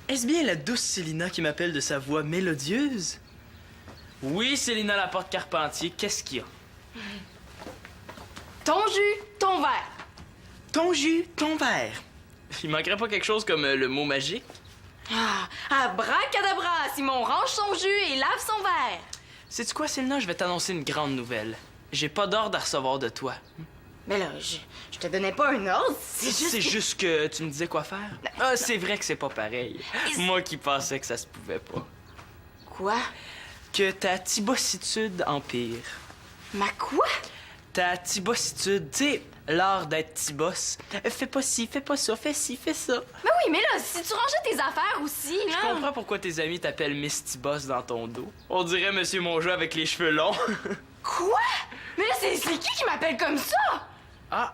Est-ce bien la douce Célina qui m'appelle de sa voix mélodieuse? Oui, Célina Laporte-Carpentier, qu'est-ce qu'il y a? Ton jus, ton verre. Ton jus, ton verre. Il manquerait pas quelque chose comme le mot magique? Abracadabra, Simon range son jus et lave son verre. Sais-tu quoi, Célina? Je vais t'annoncer une grande nouvelle. J'ai pas d'ordre à recevoir de toi. Mais là, je te donnais pas un ordre, C'est juste que tu me disais quoi faire. Ah, c'est vrai que c'est pas pareil. Moi qui pensais que ça se pouvait pas. Quoi? Que ta tibossitude empire. Ma quoi? Ta tibossitude, tu sais, l'art d'être tibosse. Fais pas ci, fais pas ça, fais ci, fais ça. Mais oui, mais là, si tu rangeais tes affaires aussi, là... Je comprends pourquoi tes amis t'appellent Miss Tibosse dans ton dos. On dirait Monsieur Mongeau avec les cheveux longs. Quoi? Mais là, c'est qui m'appelle comme ça? Ah,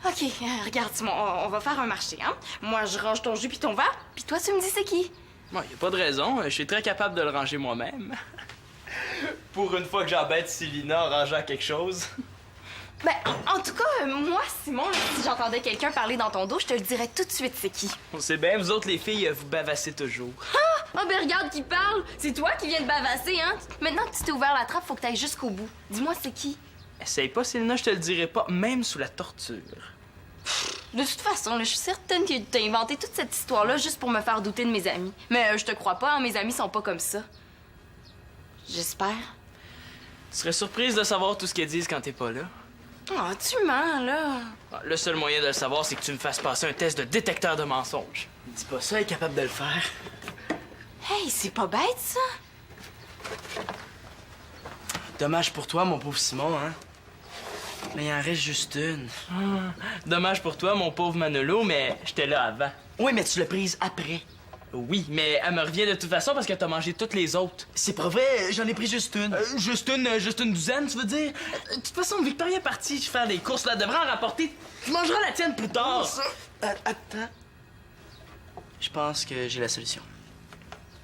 OK, regarde, Simon, on va faire un marché, hein? Moi, je range ton jus puis ton verre, puis toi, tu me dis c'est qui? bon, y a pas de raison. Je suis très capable de le ranger moi-même. Pour une fois que j'embête Célina en rangeant quelque chose. Ben, en tout cas, moi, Simon, là, si j'entendais quelqu'un parler dans ton dos, je te le dirais tout de suite c'est qui. On sait bien, vous autres les filles, vous bavassez toujours. Ah, ben regarde qui parle! C'est toi qui viens de bavasser, hein? Maintenant que tu t'es ouvert la trappe, faut que t'ailles jusqu'au bout. Dis-moi c'est qui? Essaye pas, Célina, je te le dirai pas, même sous la torture. De toute façon, là, je suis certaine que t'as inventé toute cette histoire-là juste pour me faire douter de mes amis. Mais je te crois pas, hein, mes amis sont pas comme ça. J'espère. Tu serais surprise de savoir tout ce qu'ils disent quand t'es pas là. Oh, tu mens, là. Le seul moyen de le savoir, c'est que tu me fasses passer un test de détecteur de mensonges. Dis pas ça, elle est capable de le faire. Hey, c'est pas bête, ça. Dommage pour toi, mon pauvre Simon, hein? Mais il en reste juste une. Dommage pour toi, mon pauvre Manolo, mais j'étais là avant. Oui, mais tu l'as prise après. Oui, mais elle me revient de toute façon parce que t'as mangé toutes les autres. C'est pas vrai, j'en ai pris juste une. Juste une douzaine, tu veux dire? De toute façon, Victoria est partie faire des courses, là, elle devrait en rapporter. Tu mangeras la tienne plus tard. Attends. Je pense que j'ai la solution.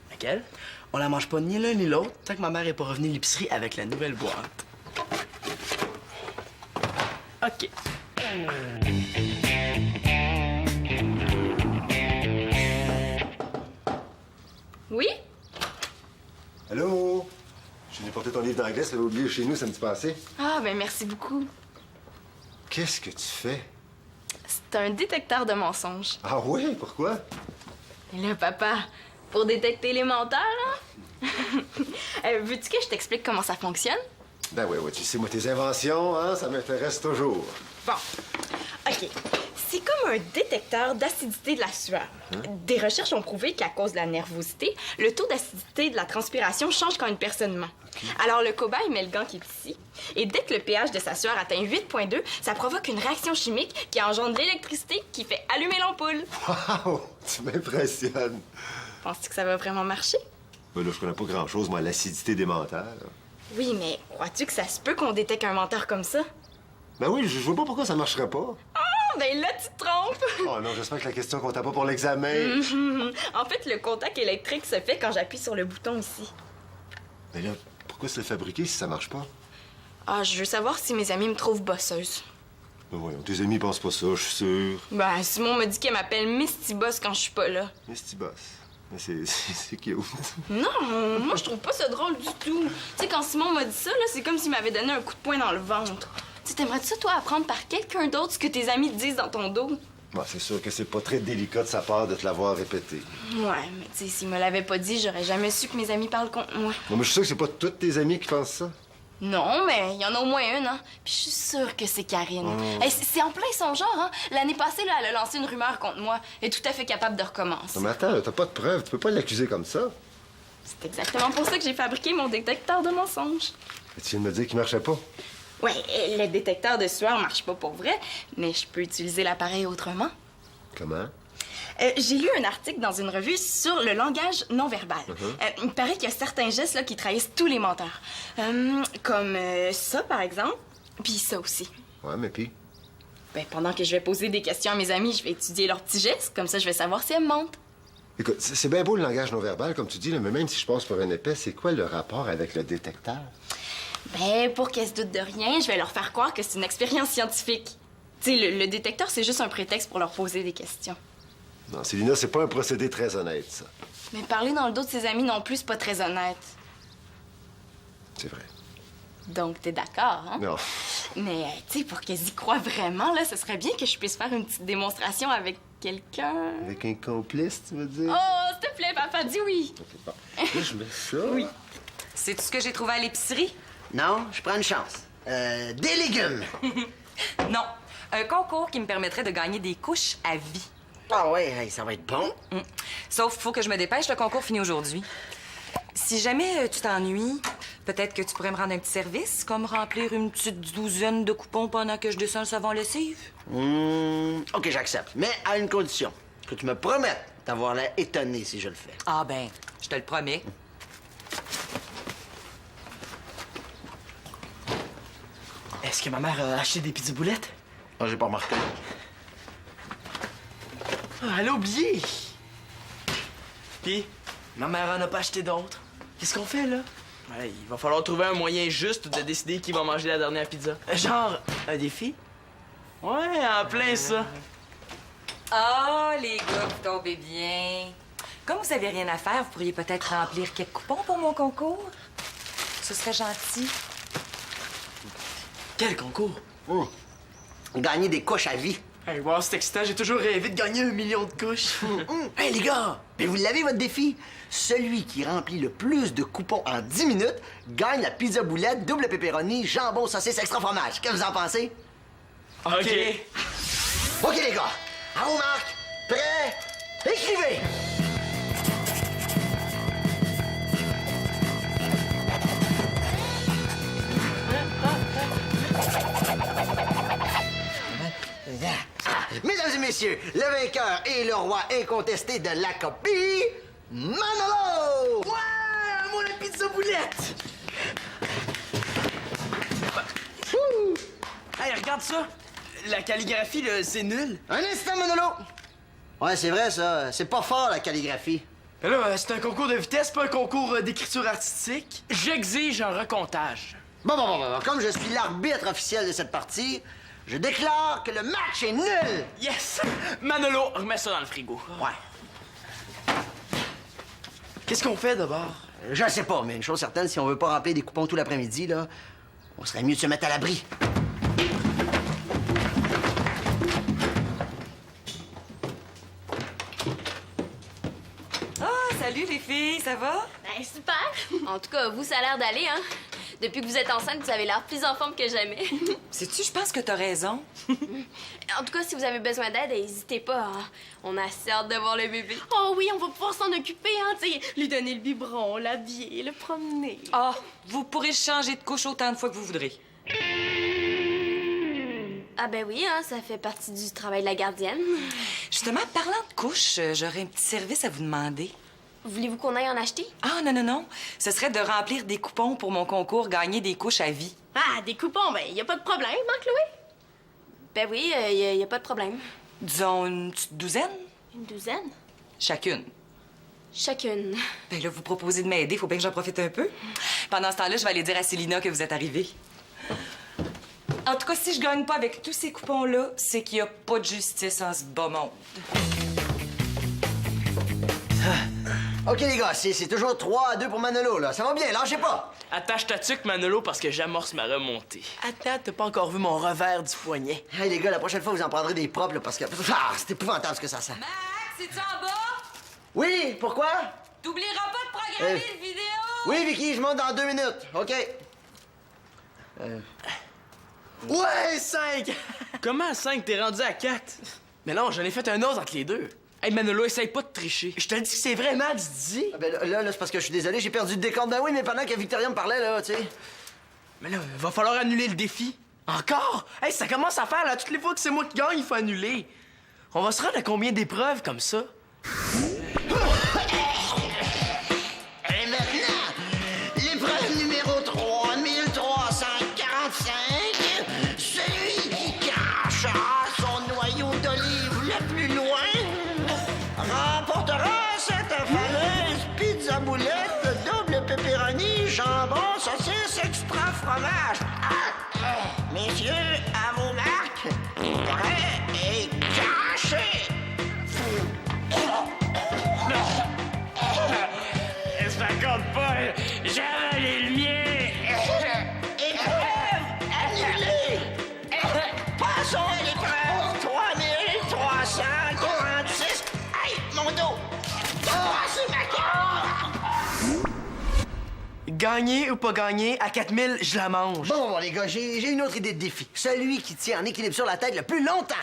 Laquelle? On la mange pas ni l'un ni l'autre tant que ma mère est pas revenue de l'épicerie avec la nouvelle boîte. OK. Oui? Allô? Je n'ai porté ton livre d'anglais, ça l'avait oublié chez nous samedi passé. Ah, ben merci beaucoup. Qu'est-ce que tu fais? C'est un détecteur de mensonges. Ah oui? Pourquoi? Et là, papa, pour détecter les menteurs, là? Veux-tu que je t'explique comment ça fonctionne? Ben oui, tu sais, moi, tes inventions, hein, ça m'intéresse toujours. Bon. OK. C'est comme un détecteur d'acidité de la sueur. Des recherches ont prouvé qu'à cause de la nervosité, le taux d'acidité de la transpiration change quand une personne ment. Alors, le cobaye met le gant qui est ici, et dès que le pH de sa sueur atteint 8,2, ça provoque une réaction chimique qui engendre l'électricité qui fait allumer l'ampoule. Wow! Tu m'impressionnes. Penses-tu que ça va vraiment marcher? Ben là, je connais pas grand-chose, moi, l'acidité des menteurs. Oui, mais crois-tu que ça se peut qu'on détecte un menteur comme ça? Ben oui, je vois pas pourquoi ça marcherait pas. Ben là, tu te trompes! Oh non, j'espère que la question compte pas pour l'examen. En fait, le contact électrique se fait quand j'appuie sur le bouton ici. Mais là, pourquoi se le fabriquer si ça marche pas? Ah, je veux savoir si mes amis me trouvent bosseuse. Ben voyons, tes amis pensent pas ça, je suis sûr. Ben, Simon m'a dit qu'elle m'appelle Miss T-Boss quand je suis pas là. Misty Boss. Mais c'est cute. Non, moi, je trouve pas ça drôle du tout. Tu sais, quand Simon m'a dit ça, là, c'est comme s'il m'avait donné un coup de poing dans le ventre. Tu sais, t'aimerais-tu ça, toi, apprendre par quelqu'un d'autre ce que tes amis te disent dans ton dos? Bon, c'est sûr que c'est pas très délicat de sa part de te l'avoir répété. Ouais, mais tu sais, s'il me l'avait pas dit, j'aurais jamais su que mes amis parlent contre moi. Non, mais je suis sûr que c'est pas toutes tes amies qui pensent ça. Non, mais il y en a au moins une, hein. Puis je suis sûre que c'est Karine. Hey, c'est en plein son genre, hein. L'année passée, là, elle a lancé une rumeur contre moi. Elle est tout à fait capable de recommencer. Non, mais attends, là, t'as pas de preuves. Tu peux pas l'accuser comme ça. C'est exactement pour ça que j'ai fabriqué mon détecteur de mensonges. Et tu viens de me dire qu'il marchait pas. Ouais, le détecteur de sueur marche pas pour vrai, mais je peux utiliser l'appareil autrement. Comment? J'ai lu un article dans une revue sur le langage non-verbal. Il paraît qu'il y a certains gestes là, qui trahissent tous les menteurs. Comme ça, par exemple, puis ça aussi. Ouais, mais puis? Ben, pendant que je vais poser des questions à mes amis, je vais étudier leurs petits gestes, comme ça je vais savoir si elles me mentent. Écoute, c'est bien beau le langage non-verbal, comme tu dis, là, mais même si je passe pour un épais, c'est quoi le rapport avec le détecteur? Ben, pour qu'elles se doutent de rien, je vais leur faire croire que c'est une expérience scientifique. Tu sais, le détecteur, c'est juste un prétexte pour leur poser des questions. Non, Célina, c'est pas un procédé très honnête, ça. Mais parler dans le dos de ses amis non plus, c'est pas très honnête. C'est vrai. Donc, t'es d'accord, hein? Non. Mais, tu sais, pour qu'elles y croient vraiment, là, ce serait bien que je puisse faire une petite démonstration avec quelqu'un. Avec un complice, tu veux dire? Oh, s'il te plaît, papa, dis oui. OK, bon. Là, je mets ça. Oui. C'est tout ce que j'ai trouvé à l'épicerie? Non, je prends une chance. Des légumes. Non. Un concours qui me permettrait de gagner des couches à vie. Ah ouais, hey, ça va être bon. Sauf qu'il faut que je me dépêche, le concours finit aujourd'hui. Si jamais tu t'ennuies, peut-être que tu pourrais me rendre un petit service, comme remplir une petite douzaine de coupons pendant que je descends le savon lessive. OK, j'accepte. Mais à une condition. Que tu me promettes d'avoir l'air étonné si je le fais. Ah ben, je te le promets. Est-ce que ma mère a acheté des pizzas boulettes? Ah, j'ai pas remarqué. Ah, elle a oublié. Puis, ma mère en a pas acheté d'autres. Qu'est-ce qu'on fait, là? Ouais, il va falloir trouver un moyen juste de décider qui va manger la dernière pizza. Genre, un défi? Ouais, en plein ça. Ah, les gars, vous tombez bien. Comme vous avez rien à faire, vous pourriez peut-être remplir quelques coupons pour mon concours. Ce serait gentil. Quel concours? Gagner des couches à vie. Hey, wow, c'est excitant. J'ai toujours rêvé de gagner 1 million de couches. Hey, les gars, mais vous l'avez, votre défi? Celui qui remplit le plus de coupons en 10 minutes gagne la pizza boulette, double pepperoni, jambon, saucisse, extra fromage. Qu'est-ce que vous en pensez? OK. OK, les gars. À vos marques. Prêts? Écrivez! Mesdames et messieurs, le vainqueur et le roi incontesté de la copie, Manolo! Ouais, moi, la pizza boulette! Hey, regarde ça! La calligraphie, là, c'est nul. Un instant, Manolo! Ouais, c'est vrai, ça. C'est pas fort, la calligraphie. Mais là, c'est un concours de vitesse, pas un concours d'écriture artistique. J'exige un recomptage. Bon. Comme je suis l'arbitre officiel de cette partie, je déclare que le match est nul! Yes! Manolo, remets ça dans le frigo. Ouais. Qu'est-ce qu'on fait d'abord? Je sais pas, mais une chose certaine, si on veut pas remplir des coupons tout l'après-midi, là, on serait mieux de se mettre à l'abri. Ah, salut les filles, ça va? Ben, super! En tout cas, vous, ça a l'air d'aller, hein? Depuis que vous êtes enceinte, vous avez l'air plus en forme que jamais. Sais-tu, je pense que t'as raison. En tout cas, si vous avez besoin d'aide, n'hésitez pas. Hein? On a assez hâte de voir le bébé. Oh oui, on va pouvoir s'en occuper, hein, tu sais, lui donner le biberon, l'habiller, le promener. Ah, vous pourrez changer de couche autant de fois que vous voudrez. Ah ben oui, hein, ça fait partie du travail de la gardienne. Justement, parlant de couches, j'aurais un petit service à vous demander. Voulez-vous qu'on aille en acheter? Ah, non. Ce serait de remplir des coupons pour mon concours Gagner des couches à vie. Ah, des coupons, ben, y a pas de problème, hein, Chloé? Ben oui, y a pas de problème. Disons une petite douzaine? Une douzaine? Chacune. Chacune. Ben là, vous proposez de m'aider, faut bien que j'en profite un peu. Pendant ce temps-là, je vais aller dire à Célina que vous êtes arrivée. En tout cas, si je gagne pas avec tous ces coupons-là, c'est qu'il y a pas de justice en ce bas monde. OK, les gars, c'est toujours 3-2 pour Manolo, là. Ça va bien, lâchez pas! Attache ta tuque, Manolo, parce que j'amorce ma remontée. Attends, t'as pas encore vu mon revers du poignet. Hey, les gars, la prochaine fois, vous en prendrez des propres, là, parce que... Ah, c'est épouvantable ce que ça sent. Max, es-tu en bas? Oui, pourquoi? T'oublieras pas de programmer une vidéo! Oui, Vicky, je monte dans 2 minutes. OK. Ouais, 5! Comment 5? T'es rendu à 4? Mais non, j'en ai fait un autre entre les deux. Hey, Manolo, essaye pas de tricher. Je te dis que c'est vrai, Max, dis. Ah, ben là, c'est parce que je suis désolé, j'ai perdu le décompte. Ben oui, mais pendant que Victoria me parlait, là, tu sais... Mais là, va falloir annuler le défi. Encore? Hey, ça commence à faire, là. Toutes les fois que c'est moi qui gagne, il faut annuler. On va se rendre à combien d'épreuves comme ça? Et maintenant, l'épreuve numéro 3345, celui qui cachera son noyau d'olive le plus loin remportera cette fameuse pizza boulette de double pepperoni, jambon, saucisse, extra fromage. Messieurs, à vos marques, prêts et cachés! Ça compte pas. J'ai avalé le mien. Annulé! Passons à l'épreuve! 3346! Hey, mon dos! Oh, c'est ma carte! Gagner ou pas gagner, à 4000, je la mange. Bon, les gars, j'ai une autre idée de défi. Celui qui tient en équilibre sur la tête le plus longtemps.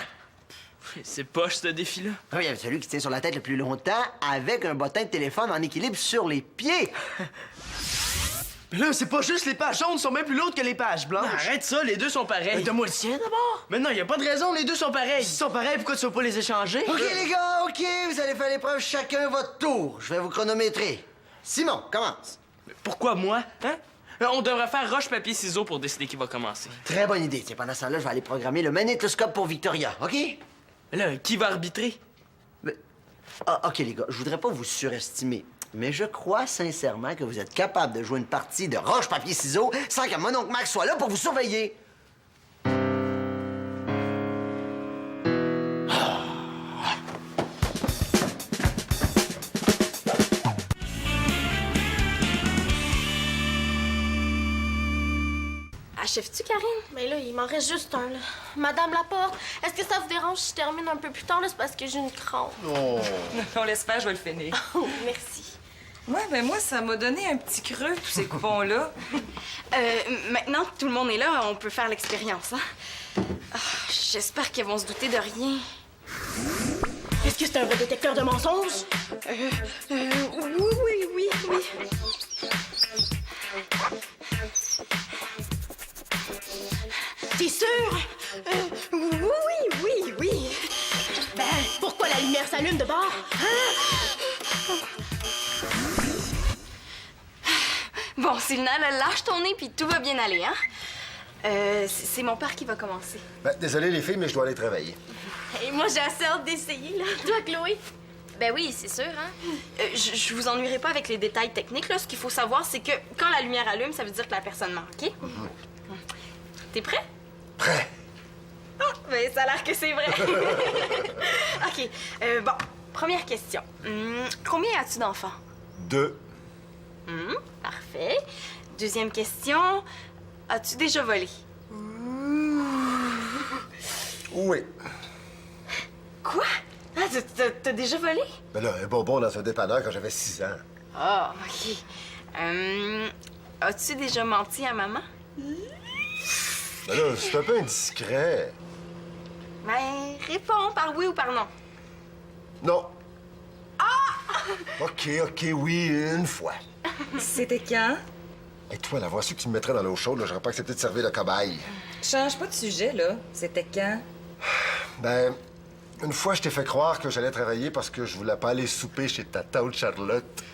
C'est poche, ce défi-là. Oui, celui qui tient sur la tête le plus longtemps avec un bottin de téléphone en équilibre sur les pieds. Mais là, c'est pas juste les pages jaunes sont bien plus lourdes que les pages blanches. Arrête ça, les deux sont pareils. Mais donne-moi le sien d'abord. Mais non, y a pas de raison, les deux sont pareils. S'ils sont pareils, pourquoi tu vas pas les échanger? OK, les gars, OK, vous allez faire l'épreuve chacun votre tour. Je vais vous chronométrer. Simon, commence. Pourquoi moi, hein? On devrait faire roche-papier-ciseaux pour décider qui va commencer. Très bonne idée. Tiens, pendant ce temps-là, je vais aller programmer le magnétoscope pour Victoria, OK? Là, qui va arbitrer? OK, les gars, je voudrais pas vous surestimer, mais je crois sincèrement que vous êtes capable de jouer une partie de roche-papier-ciseaux sans que mon oncle Max soit là pour vous surveiller. Achèves-tu, Karine? Mais là, il m'en reste juste un, là. Madame Laporte, est-ce que ça vous dérange si je termine un peu plus tard, là? C'est parce que j'ai une crampe. On laisse faire, je vais le finir. Oh, merci. Ouais, ben moi, ça m'a donné un petit creux, tous ces coupons-là. Maintenant que tout le monde est là, on peut faire l'expérience, hein? Ah, j'espère qu'ils vont se douter de rien. Est-ce que c'est un vrai détecteur de mensonges? Oui. T'es sûr? Oui. Ben, pourquoi la lumière s'allume de bord? Bon, Sylvina, là, lâche ton nez, puis tout va bien aller, hein? C'est mon père qui va commencer. Ben, désolé, les filles, mais je dois aller travailler. Et moi, j'ai assez hâte d'essayer, là. Toi, Chloé? Ben oui, c'est sûr, hein? Je vous ennuierai pas avec les détails techniques, là. Ce qu'il faut savoir, c'est que quand la lumière allume, ça veut dire que la personne ment, OK? T'es prêt? Prêt? Ah, ben ça a l'air que c'est vrai. OK. Bon, première question. Combien as-tu d'enfants? 2. Parfait. Deuxième question. As-tu déjà volé? Oui. Quoi? Ah, t'as déjà volé? Ben là, un bonbon dans un dépanneur quand j'avais 6 ans. Ah, OK. As-tu déjà menti à maman? Ben là, c'est un peu indiscret. Ben, réponds par oui ou par non. Non. Ah! OK, oui, une fois. C'était quand? Et toi, la voici que tu me mettrais dans l'eau chaude, là, j'aurais pas accepté de servir de cobaye. Change pas de sujet, là. C'était quand? Ben, une fois, je t'ai fait croire que j'allais travailler parce que je voulais pas aller souper chez ta tante Charlotte.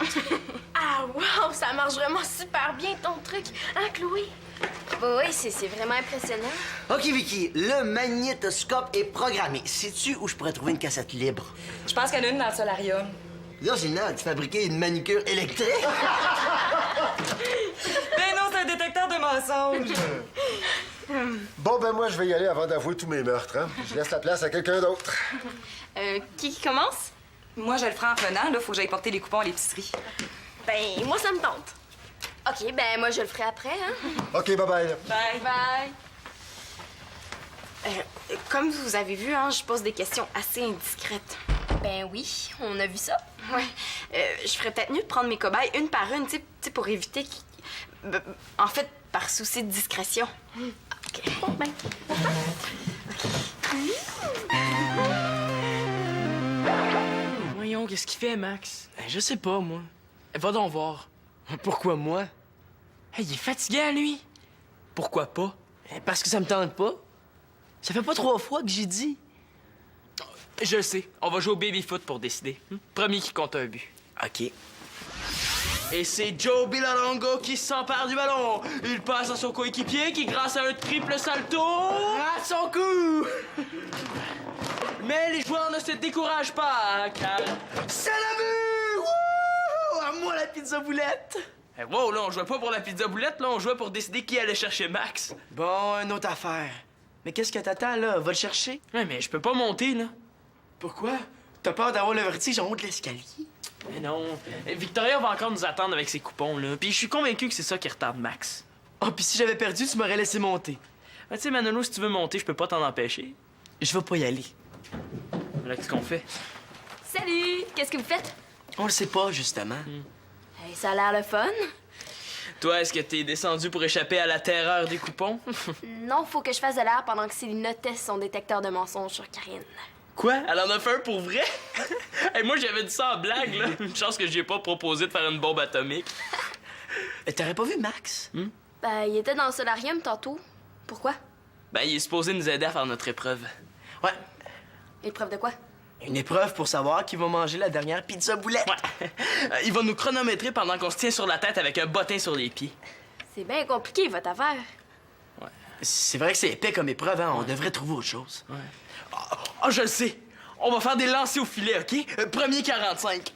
Ah, wow! Ça marche vraiment super bien, ton truc. Hein, Chloé? Oui, c'est vraiment impressionnant. OK, Vicky, le magnétoscope est programmé. Sais-tu où je pourrais trouver une cassette libre? Je pense qu'il y en a une dans le solarium. Là, c'est une tu fabriquais une manucure électrique? Ben non, c'est un détecteur de mensonges. Bon, ben moi, je vais y aller avant d'avouer tous mes meurtres, hein. Je laisse la place à quelqu'un d'autre. Qui commence? Moi, je le ferai en revenant, là. Faut que j'aille porter les coupons à l'épicerie. Ben, moi, ça me tente. OK, ben moi, je le ferai après, hein? OK, bye-bye. Bye. Bye. Comme vous avez vu, hein, je pose des questions assez indiscrètes. Ben oui, on a vu ça. Ouais. Je ferais peut-être mieux de prendre mes cobayes une par une, tu sais, pour éviter qu'ils... En fait, par souci de discrétion. OK. Bon, ben... Voyons, qu'est-ce qu'il fait, Max? Je sais pas, moi. Va donc voir. Pourquoi moi? Hey, il est fatigué, lui. Pourquoi pas? Parce que ça me tente pas. Ça fait pas 3 fois que j'ai dit. Je le sais. On va jouer au baby-foot pour décider. Premier qui compte un but. OK. Et c'est Joe Villalongo qui s'empare du ballon. Il passe à son coéquipier qui, grâce à un triple salto, rate son coup. Mais les joueurs ne se découragent pas, car C'est la vue! Wouh! À moi, la pizza boulette! Eh, wow, là, on jouait pas pour la pizza boulette, là, on jouait pour décider qui allait chercher Max. Bon, une autre affaire. Mais qu'est-ce que t'attends, là? Va le chercher. Ouais, mais je peux pas monter, là. Pourquoi? T'as peur d'avoir le vertige en haut de l'escalier? Mais non, Victoria va encore nous attendre avec ses coupons, là. Puis je suis convaincu que c'est ça qui retarde Max. Oh, puis si j'avais perdu, tu m'aurais laissé monter. Tu sais, Manolo, si tu veux monter, je peux pas t'en empêcher. Je vais pas y aller. Là, qu'est-ce qu'on fait? Salut! Qu'est-ce que vous faites? On le sait pas, justement. Hey, ça a l'air le fun. Toi, est-ce que t'es descendu pour échapper à la terreur des coupons? Non, faut que je fasse de l'air pendant que Célina teste son détecteur de mensonges sur Karine. Quoi? Elle en a fait un pour vrai? Hey, moi, j'avais dit ça en blague, là. Une chance que j'ai pas proposé de faire une bombe atomique. T'aurais pas vu Max? Ben, il était dans le solarium tantôt. Pourquoi? Ben, il est supposé nous aider à faire notre épreuve. Ouais. Épreuve de quoi? Une épreuve pour savoir qui va manger la dernière pizza boulette. Ouais. Il va nous chronométrer pendant qu'on se tient sur la tête avec un bottin sur les pieds. C'est bien compliqué, votre affaire. C'est vrai que c'est épais comme épreuve, hein? On devrait trouver autre chose. Ah, je le sais! On va faire des lancers au filet, OK? Premier 45.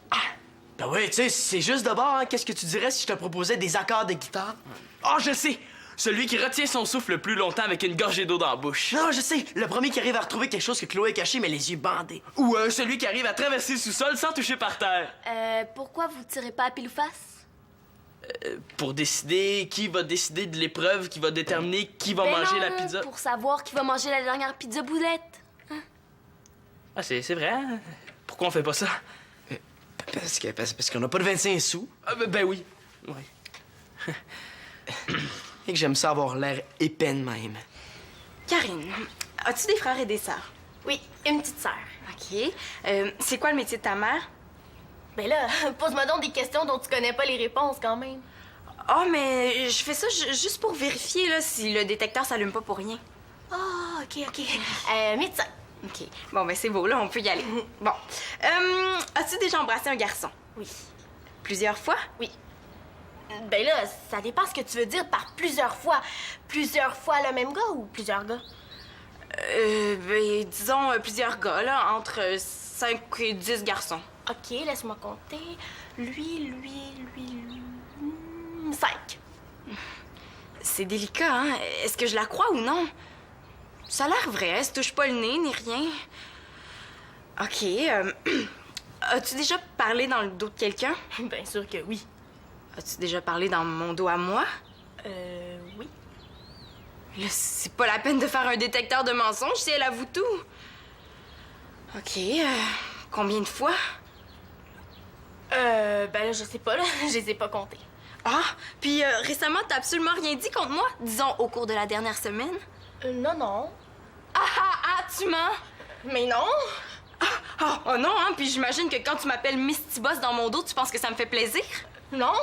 Ben oui, tu sais, c'est juste de bord, hein? Qu'est-ce que tu dirais si je te proposais des accords de guitare? Ah, je le sais! Celui qui retient son souffle le plus longtemps avec une gorgée d'eau dans la bouche. Non, je sais, le premier qui arrive à retrouver quelque chose que Chloé a caché, mais les yeux bandés. Ou celui qui arrive à traverser le sous-sol sans toucher par terre. Pourquoi vous tirez pas à pile ou face? Pour décider qui va décider de l'épreuve, qui va déterminer qui va Ben manger non, la pizza. Pour savoir qui va manger la dernière pizza boulette. Ah, c'est vrai, hein? Pourquoi on fait pas ça? Parce qu'on n'a pas de 25 sous. Ah, ben oui. Ouais. Et que j'aime ça avoir l'air épais de même. Karine, as-tu des frères et des sœurs? Oui, une petite sœur. OK. C'est quoi le métier de ta mère? Ben là, pose-moi donc des questions dont tu connais pas les réponses quand même. Ah, mais je fais ça juste pour vérifier là, si le détecteur s'allume pas pour rien. Ah, OK. Médecin. OK. Bon, ben c'est beau, là, on peut y aller. Bon. As-tu déjà embrassé un garçon? Oui. Plusieurs fois? Oui. Ben là, ça dépend ce que tu veux dire par plusieurs fois. Plusieurs fois le même gars ou plusieurs gars? Ben, disons plusieurs gars, là, entre 5 et 10 garçons. OK, laisse-moi compter. Lui. 5. C'est délicat, hein? Est-ce que je la crois ou non? Ça a l'air vrai, elle se touche pas le nez ni rien. OK. As-tu déjà parlé dans le dos de quelqu'un? Bien sûr que oui. As-tu déjà parlé dans mon dos à moi? Oui. Là, c'est pas la peine de faire un détecteur de mensonges si elle avoue tout. OK. Combien de fois? Ben là, je sais pas, là. Je les ai pas comptés. Ah, puis récemment, t'as absolument rien dit contre moi? Disons, au cours de la dernière semaine? Non. Tu mens? Mais non! Oh non, hein? Puis j'imagine que quand tu m'appelles Miss T-Boss dans mon dos, tu penses que ça me fait plaisir? Non?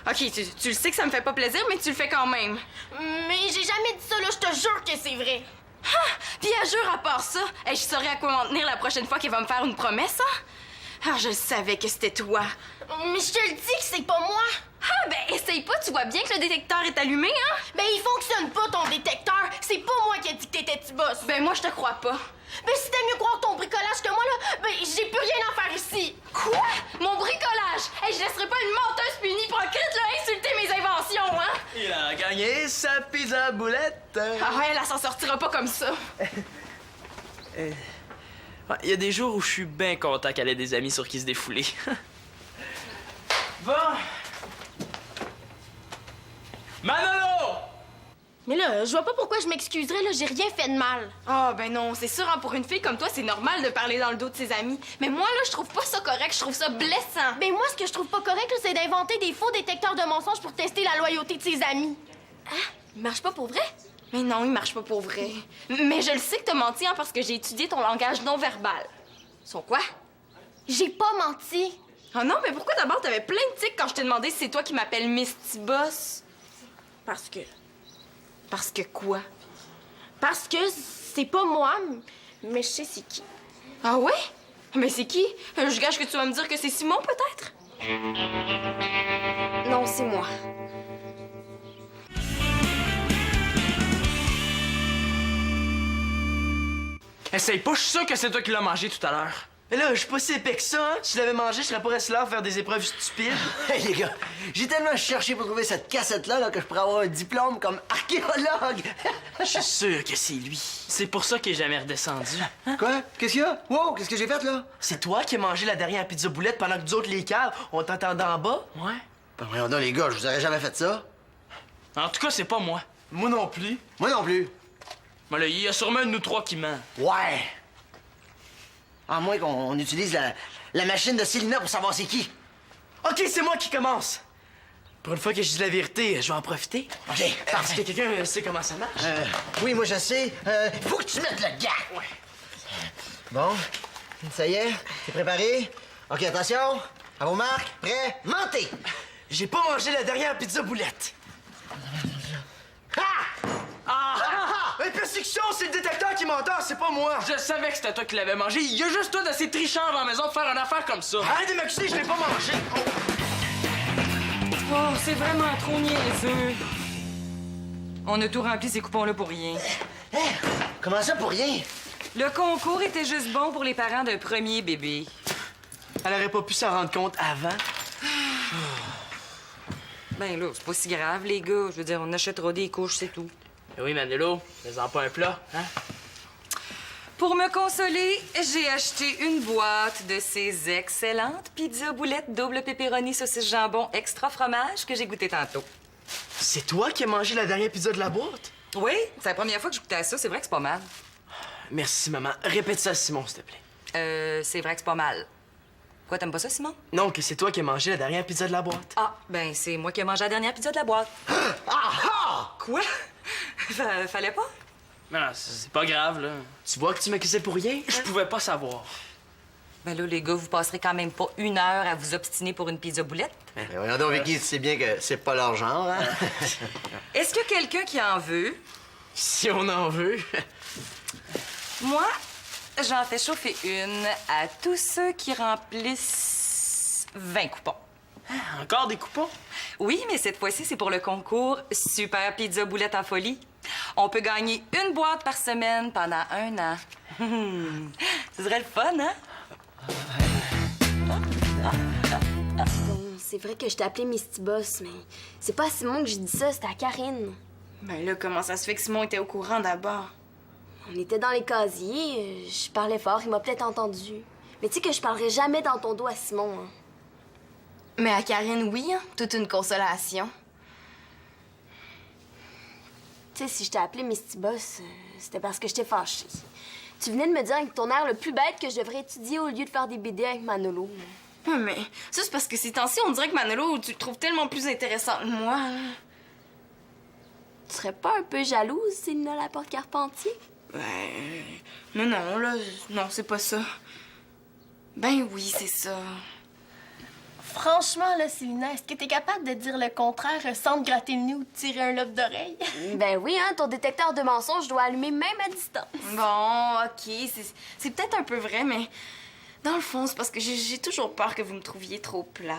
OK, tu le sais que ça me fait pas plaisir, mais tu le fais quand même. Mais j'ai jamais dit ça, là. Je te jure que c'est vrai. Puis elle jure à part ça, je saurais à quoi m'en tenir la prochaine fois qu'elle va me faire une promesse, hein? Ah, je savais que c'était toi. Mais je te le dis que c'est pas moi. Ah, ben essaye pas, tu vois bien que le détecteur est allumé, hein? Ben il fonctionne pas ton détecteur. C'est pas moi qui ai dit que t'étais T-Boss. Ben moi, je te crois pas. Ben si t'aimes mieux croire ton bricolage que moi, là, ben j'ai plus rien à faire ici. Quoi? Mon bricolage? Je laisserai pas une menteuse puis une hypocrite, là, insulter mes inventions, hein? Il a gagné sa pizza boulette. Ah ouais, elle s'en sortira pas comme ça. Il y a des jours où je suis bien content qu'elle ait des amis sur qui se défouler. Bon! Manolo! Mais là, je vois pas pourquoi je m'excuserais, là, j'ai rien fait de mal. Ah, ben non, c'est sûr, hein, pour une fille comme toi, c'est normal de parler dans le dos de ses amis. Mais moi, là, je trouve pas ça correct, je trouve ça blessant. Ben moi, ce que je trouve pas correct, là, c'est d'inventer des faux détecteurs de mensonges pour tester la loyauté de ses amis. Il marche pas pour vrai? Mais non, il marche pas pour vrai. Mais je le sais que t'as menti, hein, parce que j'ai étudié ton langage non verbal. Son quoi? J'ai pas menti. Ah non, mais pourquoi d'abord t'avais plein de tics quand je t'ai demandé si c'est toi qui m'appelles Miss T-Boss? Parce que quoi? Parce que c'est pas moi, mais je sais c'est qui. Ah ouais? Mais c'est qui? Je gâche que tu vas me dire que c'est Simon, peut-être? Non, c'est moi. Essaye pas, je suis sûr que c'est toi qui l'as mangé tout à l'heure. Mais là, je suis pas si épais que ça, hein? Si je l'avais mangé, je serais pas resté là à faire des épreuves stupides. Hey, les gars, j'ai tellement cherché pour trouver cette cassette-là là, que je pourrais avoir un diplôme comme archéologue. Je suis sûr que c'est lui. C'est pour ça qu'il est jamais redescendu. Quoi? Qu'est-ce qu'il y a? Wow, qu'est-ce que j'ai fait, là? C'est toi qui as mangé la dernière pizza boulette pendant que nous autres, les caves, on t'entendait en bas? Ouais. Ben voyons donc, les gars, je vous aurais jamais fait ça. En tout cas, c'est pas moi. Moi non plus. Moi non plus. Mais là, il y a sûrement un de nous trois qui ment. Ouais. À moins qu'on utilise la machine de Célina pour savoir c'est qui. OK, c'est moi qui commence. Pour une fois que je dis la vérité, je vais en profiter. OK, Parce que quelqu'un sait comment ça marche. Oui, moi je sais. Faut que tu mettes le gars. Ouais. Bon, ça y est, t'es préparé? OK, attention. À vos marques, prêts, mentez. J'ai pas mangé la dernière pizza boulette. Persécution, c'est le détecteur qui m'entend, c'est pas moi. Je savais que c'était toi qui l'avais mangé. Il y a juste toi d'assez trichant dans la maison de faire une affaire comme ça. Arrête de m'accuser, je l'ai pas mangé. Oh, c'est vraiment trop niaiseux. On a tout rempli ces coupons-là pour rien. Hein? Comment ça pour rien? Le concours était juste bon pour les parents d'un premier bébé. Elle aurait pas pu s'en rendre compte avant. Ben là, c'est pas si grave, les gars. Je veux dire, on achètera des couches, c'est tout. Eh oui, Manolo, fais-en pas un plat, hein? Pour me consoler, j'ai acheté une boîte de ces excellentes pizzas boulettes double pepperoni saucisse jambon extra fromage que j'ai goûté tantôt. C'est toi qui as mangé la dernière pizza de la boîte? Oui, c'est la première fois que je goûtais à ça. C'est vrai que c'est pas mal. Merci, maman. Répète ça à Simon, s'il te plaît. C'est vrai que c'est pas mal. Quoi, t'aimes pas ça, Simon? Non, que c'est toi qui as mangé la dernière pizza de la boîte. Ah, ben c'est moi qui ai mangé la dernière pizza de la boîte. Ah! Quoi? Fallait pas? Non, c'est pas grave, là. Tu vois que tu m'accusais pour rien? Je pouvais pas savoir. Ben là, les gars, vous passerez quand même pas 1 heure à vous obstiner pour une pizza boulette. Ben voyons donc, Vicky, tu sais bien que c'est pas leur genre, hein? Est-ce qu'il y a quelqu'un qui en veut? Si on en veut. Moi, j'en fais chauffer une à tous ceux qui remplissent 20 coupons. Encore des coupons? Oui, mais cette fois-ci, c'est pour le concours Super Pizza Boulette en folie. On peut gagner une boîte par semaine pendant 1 an. Ce serait le fun, hein? Bon, c'est vrai que je t'ai appelé Misty Boss, mais c'est pas à Simon que j'ai dit ça, c'était à Karine. Ben là, comment ça se fait que Simon était au courant d'abord? On était dans les casiers, je parlais fort, il m'a peut-être entendu. Mais tu sais que je parlerai jamais dans ton dos à Simon, hein. Mais à Karine, oui, hein? Toute une consolation. Tu sais, si je t'ai appelé Misty Boss, c'était parce que j'étais fâchée. Tu venais de me dire avec ton air le plus bête que je devrais étudier au lieu de faire des BD avec Manolo. Ouais, mais ça, c'est parce que ces temps-ci, on dirait que Manolo, tu le trouves tellement plus intéressant que moi, là. Tu serais pas un peu jalouse, Célina Laporte-Carpentier? Non, là, non, c'est pas ça. Ben oui, c'est ça. Franchement, là, Célina, est-ce que t'es capable de dire le contraire sans te gratter le nez ou te tirer un lobe d'oreille? Ben oui, hein, ton détecteur de mensonges doit allumer même à distance. Bon, OK, c'est peut-être un peu vrai, mais dans le fond, c'est parce que j'ai toujours peur que vous me trouviez trop plate.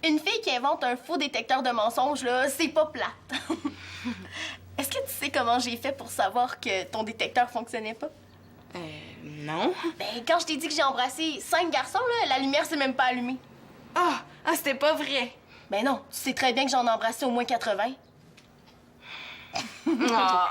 Une fille qui invente un faux détecteur de mensonges, là, c'est pas plate. Est-ce que tu sais comment j'ai fait pour savoir que ton détecteur fonctionnait pas? Non. Ben, quand je t'ai dit que j'ai embrassé 5 garçons, là, la lumière s'est même pas allumée. Ah, c'était pas vrai. Ben non, tu sais très bien que j'en ai embrassé au moins 80. Ah.